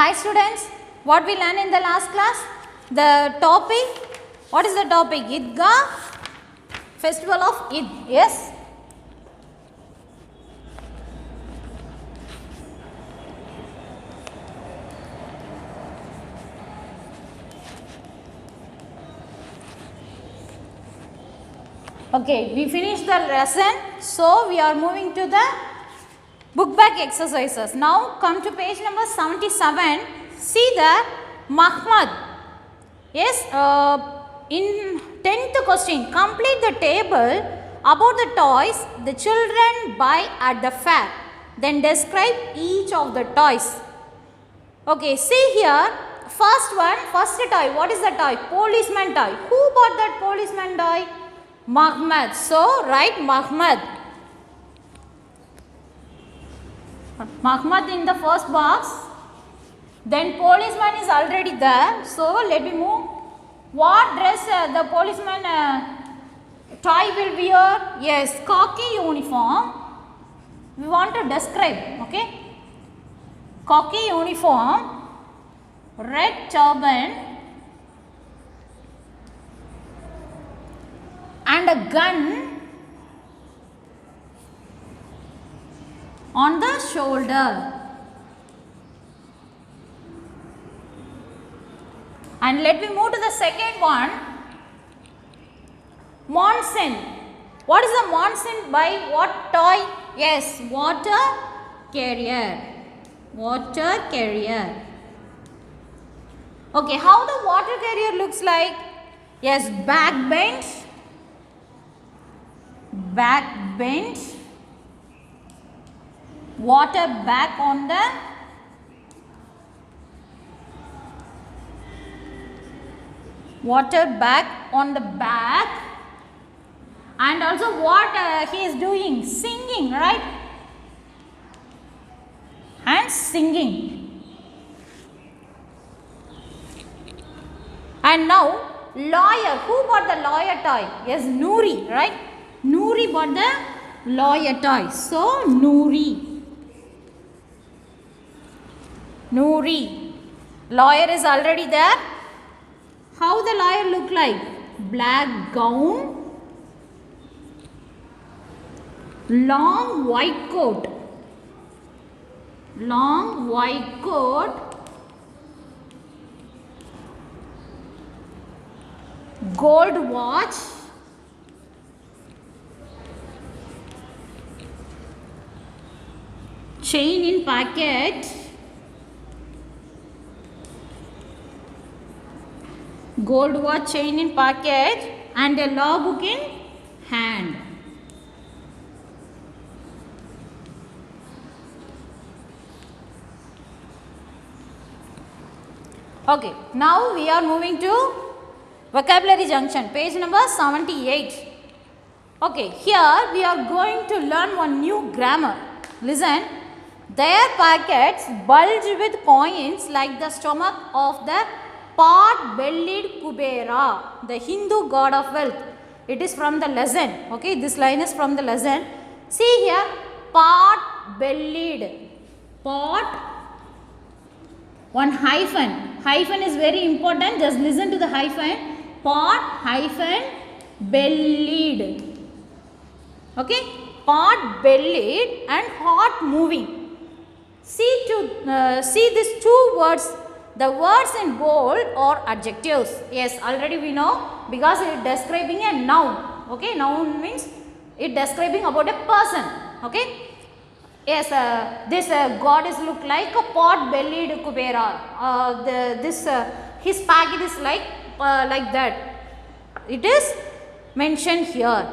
Hi students, what we learned in the last class? The topic, what is the topic? Idgah, festival of Eid, yes? Okay, we finished the lesson, so we are moving to the book back exercises. Now come to page number 77. See the Mahmud. Yes, in 10th question, complete the table about the toys the children buy at the fair. Then describe each of the toys. Okay, see here, first toy. What is the toy? Policeman toy. Who bought that policeman toy? Mahmud. So write Mahmud. Mahmud in the first box. Then policeman is already there. So let me move. What dress the policeman toy will wear? Yes, khaki uniform. We want to describe. Okay. Khaki uniform, red turban, and a gun on the shoulder. And let me move to the second one. Monsoon. What is the monsoon by what toy? Yes, water carrier. Water carrier. Okay, how the water carrier looks like? Yes, back bent. Back bent. Water back on the back, and also what he is doing, singing, right? And singing. And now lawyer. Who bought the lawyer toy? Yes, Noori, right? Noori bought the lawyer toy. So Noori. Noori. Lawyer is already there. How the lawyer look like? Black gown, long white coat. Long white coat, gold watch, chain in pocket, gold watch, chain in pocket, and a law book in hand. Okay, now we are moving to vocabulary junction, page number 78. Okay, here we are going to learn one new grammar. Listen, their pockets bulge with coins like the stomach of the pot-bellied Kubera, the Hindu god of wealth. It is from the lesson. Okay, this line is from the lesson. See here, pot-bellied. Pot, one hyphen. Hyphen is very important. Just listen to the hyphen. Pot hyphen bellied. Okay, pot bellied and hot moving. See these two words. The words in bold or adjectives. Yes, already we know because it is describing a noun. Okay, noun means it describing about a person. Okay. Yes, this god is look like a pot-bellied Kubera. His packet is like that. It is mentioned here.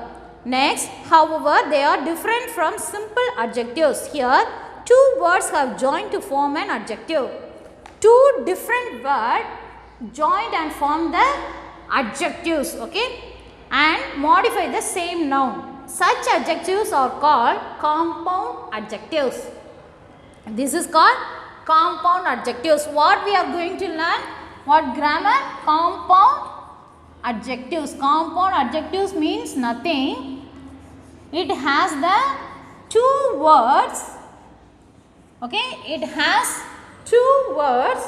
Next, however, they are different from simple adjectives. Here, two words have joined to form an adjective. Two different words joined and form the adjectives. Okay, and modify the same noun. Such adjectives are called compound adjectives. This is called compound adjectives. What we are going to learn? What grammar? Compound adjectives. Compound adjectives means nothing. It has the two words. Okay, it has two words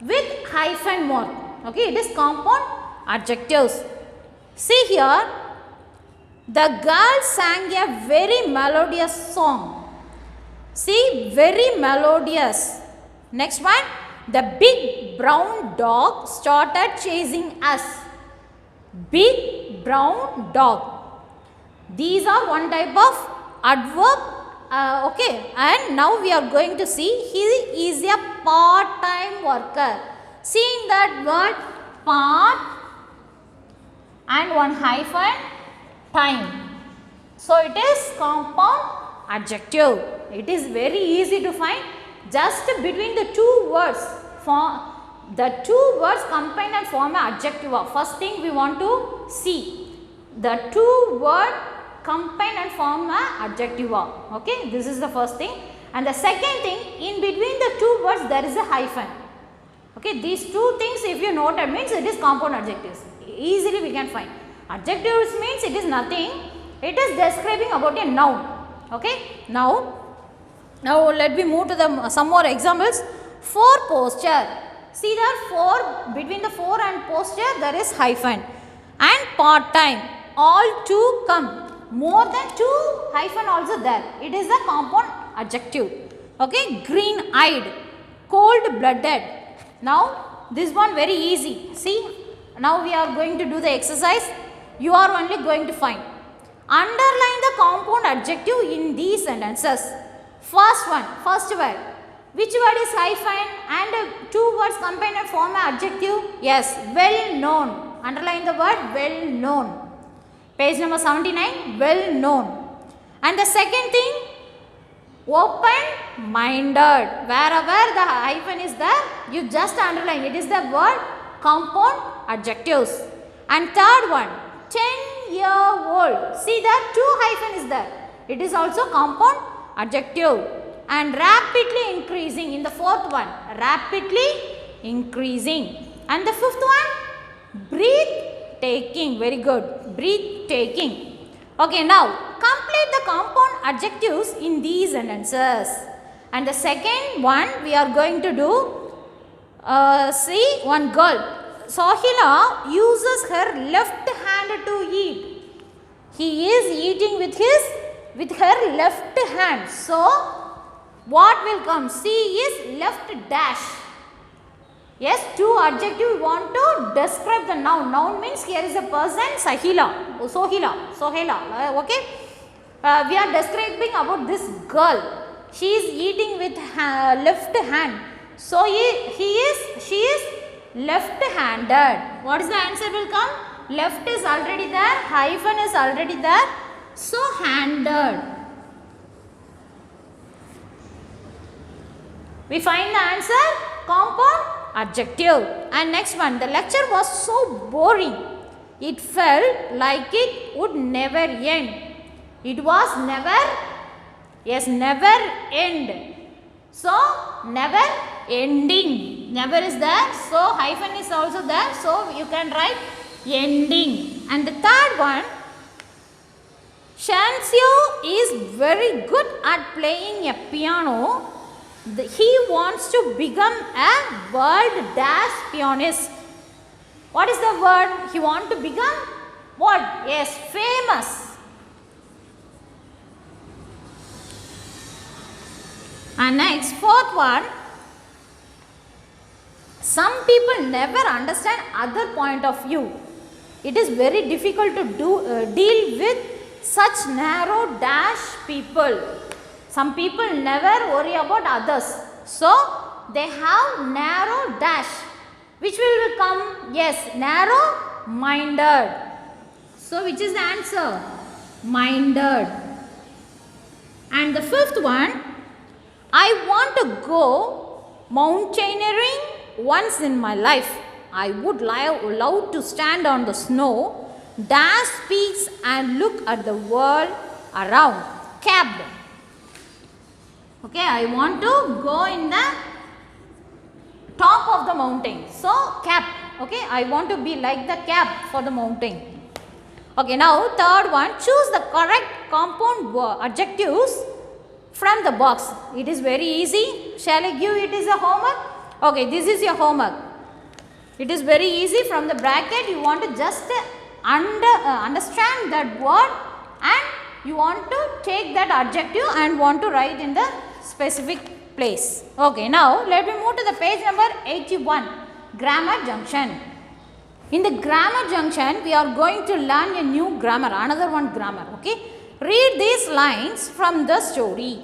with hyphen mark. Okay, it is compound adjectives. See here, the girl sang a very melodious song. See, very melodious. Next one, the big brown dog started chasing us. Big brown dog. These are one type of adverb. Okay, and now we are going to see he is a part-time worker. See in that word part and one hyphen time. So it is compound adjective. It is very easy to find. Just between the two words, the two words combine and form an adjective. First thing we want to see, the two words combine and form an adjective. Okay, this is the first thing. And the second thing, in between the two words there is a hyphen. Okay, these two things if you note it means it is compound adjectives. Easily we can find. Adjectives means it is nothing. It is describing about a noun. Okay, now let me move to the some more examples. For posture, see there, for, between the for and posture there is hyphen. And part time, all to come, more than two hyphen also there. It is a compound adjective. Okay, green eyed, cold blooded. Now this one very easy. See, now we are going to do the exercise. You are only going to find. Underline the compound adjective in these sentences. First one, first word. Which word is hyphen and two words combine and form an adjective? Yes, well known. Underline the word well known. Page number 79, well known. And the second thing, open minded. Wherever the hyphen is there, you just underline. It is the word compound adjectives. And third one, 10-year-old. See there, two hyphen is there. It is also compound adjective. And rapidly increasing in the fourth one, rapidly increasing. And the fifth one, breathtaking. Very good, breathtaking. Okay, now complete the compound adjectives in these sentences. And the second one we are going to do, see, one girl, Sohila uses her left hand to eat. He is eating with her left hand. So what will come? C is left dash. Yes, two adjectives we want to describe the noun. Noun means here is a person, Sohila. Okay. We are describing about this girl. She is eating with left hand. So she is left-handed. What is the answer will come? Left is already there. Hyphen is already there. So handed. We find the answer compound adjective. And next one, the lecture was so boring. It felt like it would never end. It was never, yes, never end. So never ending. Never is there. So hyphen is also there. So you can write ending. And the third one, Shanxio is very good at playing a piano. He wants to become a world dash pianist. What is the word? He wants to become what? Yes, famous. And next, fourth one. Some people never understand other point of view. It is very difficult to deal with such narrow dash people. Some people never worry about others. So, they have narrow dash. Which will become? Yes, narrow minded. So, which is the answer? Minded. And the fifth one, I want to go mountaineering once in my life. I would love to stand on the snow, dash peaks and look at the world around. Capped. Okay, I want to go in the top of the mountain. So, cap. Okay, I want to be like the cap for the mountain. Okay, now third one, choose the correct compound adjectives from the box. It is very easy. Shall I give it as a homework? Okay, this is your homework. It is very easy. From the bracket you want to just understand that word and you want to take that adjective and want to write in the specific place. Okay, now let me move to the page number 81, grammar junction. In the grammar junction we are going to learn a new grammar, another one grammar. Okay, read these lines from the story.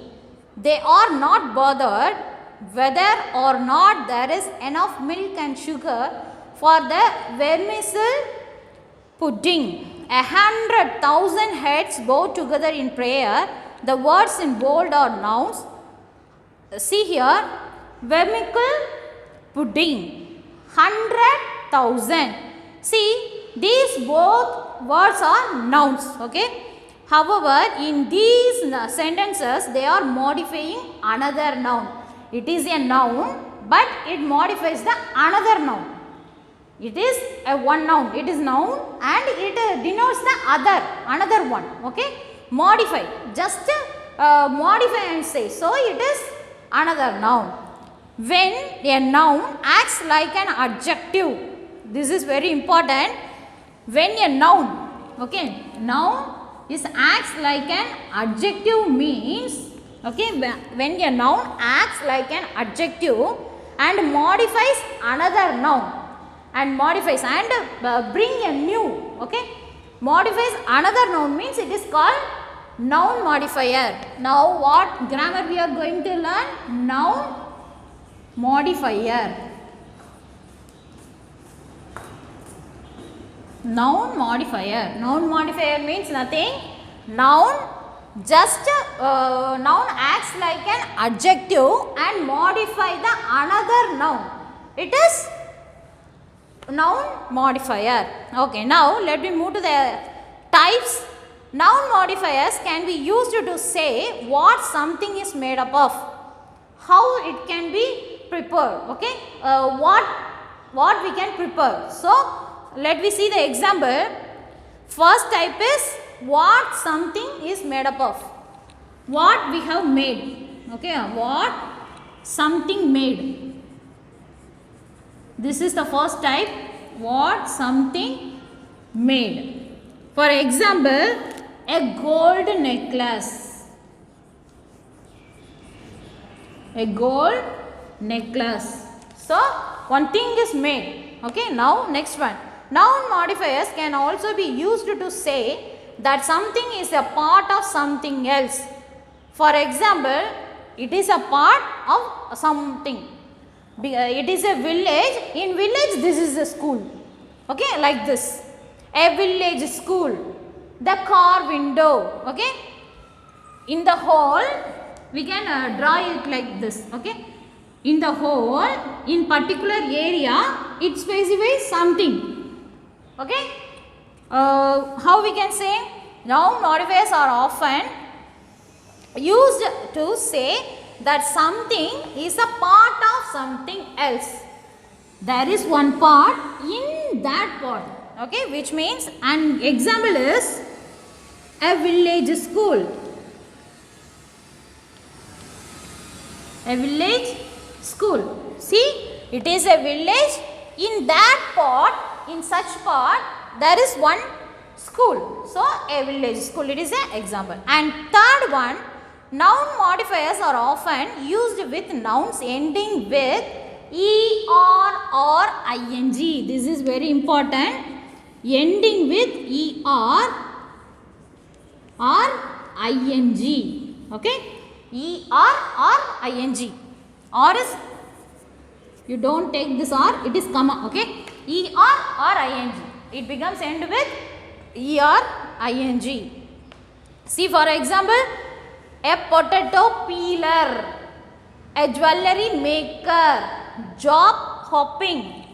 They are not bothered whether or not there is enough milk and sugar for the vermicelli pudding. 100,000 heads bow together in prayer. The words in bold are nouns. See here, vermicelli pudding, 100,000. See, these both words are nouns. Okay. However, in these sentences, they are modifying another noun. It is a noun, but it modifies the another noun. It is a one noun. It is noun and it denotes the another one. Okay. Modify. Just modify and say. So, it is another noun. When a noun acts like an adjective, this is very important. When a noun, okay, noun is acts like an adjective means, okay, when a noun acts like an adjective and modifies another noun and modifies and bring a new, okay, modifies another noun means it is called noun modifier. Now what grammar we are going to learn? Noun modifier. Noun modifier. Noun modifier means nothing. Noun just noun acts like an adjective and modify the another noun. It is noun modifier. Okay, now let me move to the types. Noun modifiers can be used to say what something is made up of, how it can be prepared. Okay, what we can prepare. So let me see the example. First type is what something is made up of. What we have made. Okay, what something made. This is the first type. What something made. For example, a gold necklace. A gold necklace. So one thing is made. Okay, now next one. Noun modifiers can also be used to say that something is a part of something else. For example, it is a part of something. It is a village. In village, this is a school. Okay, like this. A village school. The car window. Okay. In the hall, we can draw it like this. Okay. In the hall, in particular area, it specifies something. Okay. How we can say? Noun modifiers are often used to say that something is a part of something else. There is one part in that part. Okay, which means an example is a village school. A village school. See, it is a village. In that part, in such part, there is one school. So, a village school. It is an example. And third one, noun modifiers are often used with nouns ending with er or ing. This is very important. Ending with er or ing. Okay. Er or ing. Or is, you don't take this or, it is comma. Okay. Er or ing. It becomes end with er ing. See, for example, a potato peeler, a jewelry maker, job hopping.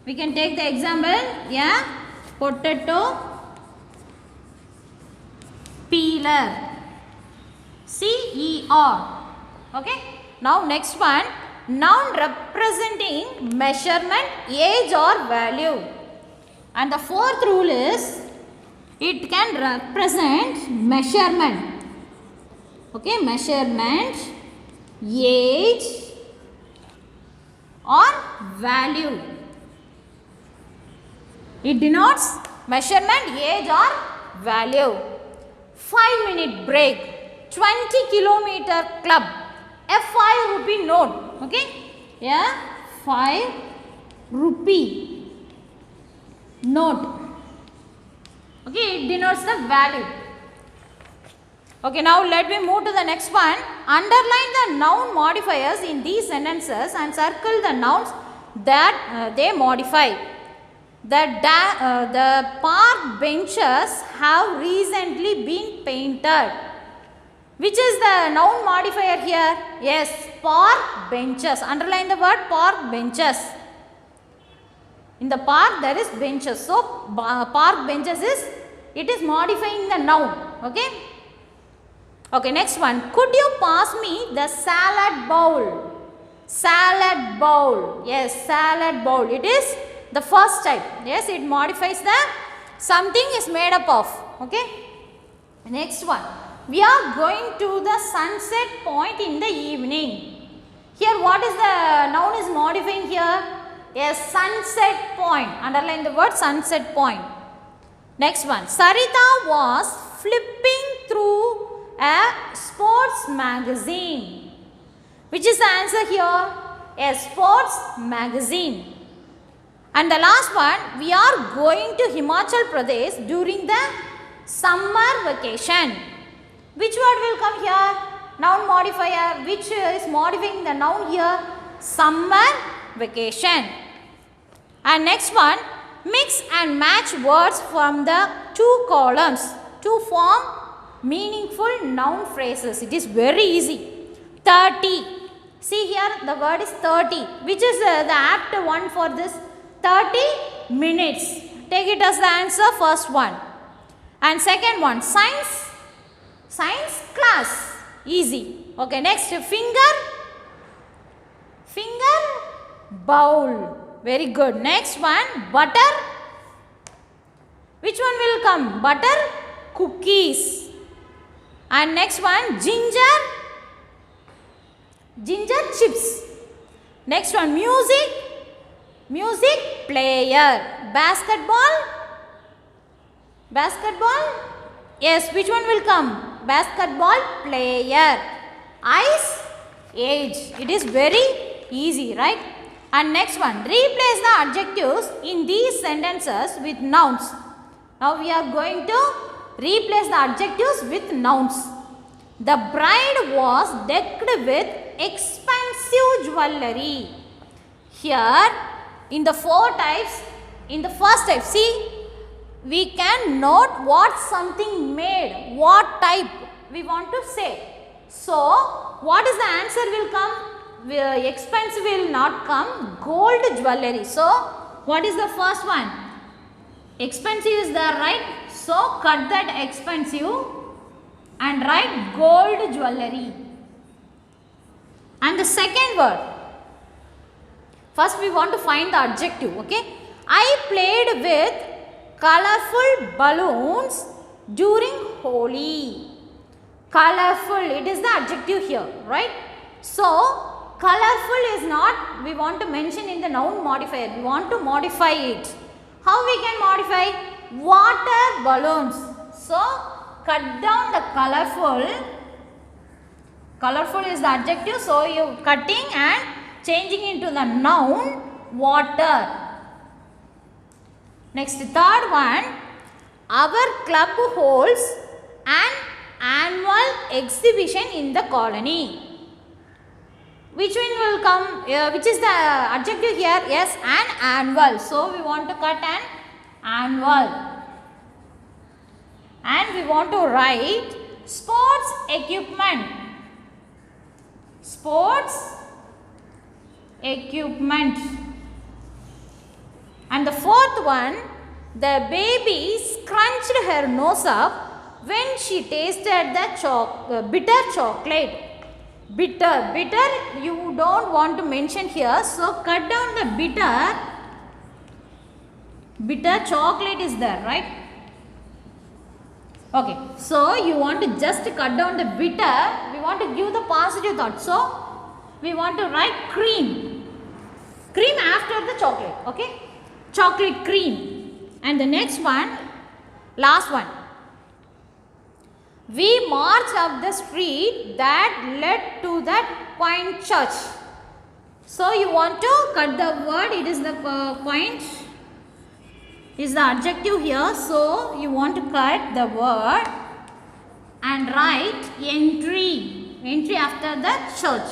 We can take the example. Yeah. Potato peeler. C-E-R. Okay. Now next one. Noun representing measurement, age or value. And the fourth rule is it can represent measurement. Okay, measurement, age or value. It denotes measurement, age or value. 5-minute break, 20 kilometer club, a 5 rupee note. Okay, yeah, 5 rupee note. Okay, it denotes the value. Okay, now let me move to the next one. Underline the noun modifiers in these sentences and circle the nouns that they modify. The park benches have recently been painted. Which is the noun modifier here? Yes, park benches. Underline the word park benches. In the park there is benches. So, park benches it is modifying the noun. Okay. Okay, next one. Could you pass me the salad bowl? Salad bowl. Yes, salad bowl. It is the first type. Yes, it modifies the something is made up of. Okay. Next one. We are going to the sunset point in the evening. Here what is the noun is modifying here? Yes, sunset point. Underline the word sunset point. Next one. Sarita was flipping through a sports magazine. Which is the answer here? A sports magazine. And the last one, we are going to Himachal Pradesh during the summer vacation. Which word will come here? Noun modifier. Which is modifying the noun here? Summer vacation. And next one, mix and match words from the two columns to form meaningful noun phrases. It is very easy. 30. See here the word is 30. Which is the apt one for this? 30 minutes. Take it as the answer, first one. And second one, science class. Easy. Okay, next, finger bowl. Very good. Next one, butter. Which one will come? Butter cookies. And next one, ginger chips. Next one, music player. Basketball. Yes, which one will come? Basketball player. Age. It is very easy, right? And next one, replace the adjectives in these sentences with nouns. Now we are going to replace the adjectives with nouns. The bride was decked with expensive jewelry. Here in the four types, in the first type, see, we can note what something made, what type we want to say. So, what is the answer will come? Expensive will not come, gold jewelry. So, what is the first one? Expensive is there, right? So, cut that expensive and write gold jewelry. And the second word, first we want to find the adjective, okay? I played with colorful balloons during Holi. Colorful, it is the adjective here, right? So, colorful is not, we want to mention in the noun modifier. We want to modify it. How we can modify? Water balloons. So, cut down the colorful. Colorful is the adjective. So, you cutting and changing into the noun water. Next, third one. Our club holds an annual exhibition in the colony. Which one will come? Which is the adjective here? Yes, an annual. So, we want to cut an annual. And we want to write sports equipment. Sports equipment. And the fourth one, the baby scrunched her nose up when she tasted the bitter chocolate. Bitter you don't want to mention here, so cut down the bitter chocolate is there, right? Okay, so you want to just cut down the bitter. We want to give the positive thought. So we want to write cream. Cream after the chocolate. Okay, chocolate cream. And the next one, last one. We march up the street that led to that quaint church. So you want to cut the word. It is the quaint is the adjective here. So you want to cut the word and write entry. Entry after the church.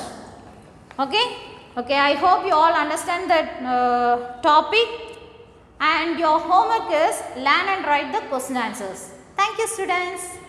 Okay. Okay. I hope you all understand that topic. And your homework is learn and write the question answers. Thank you, students.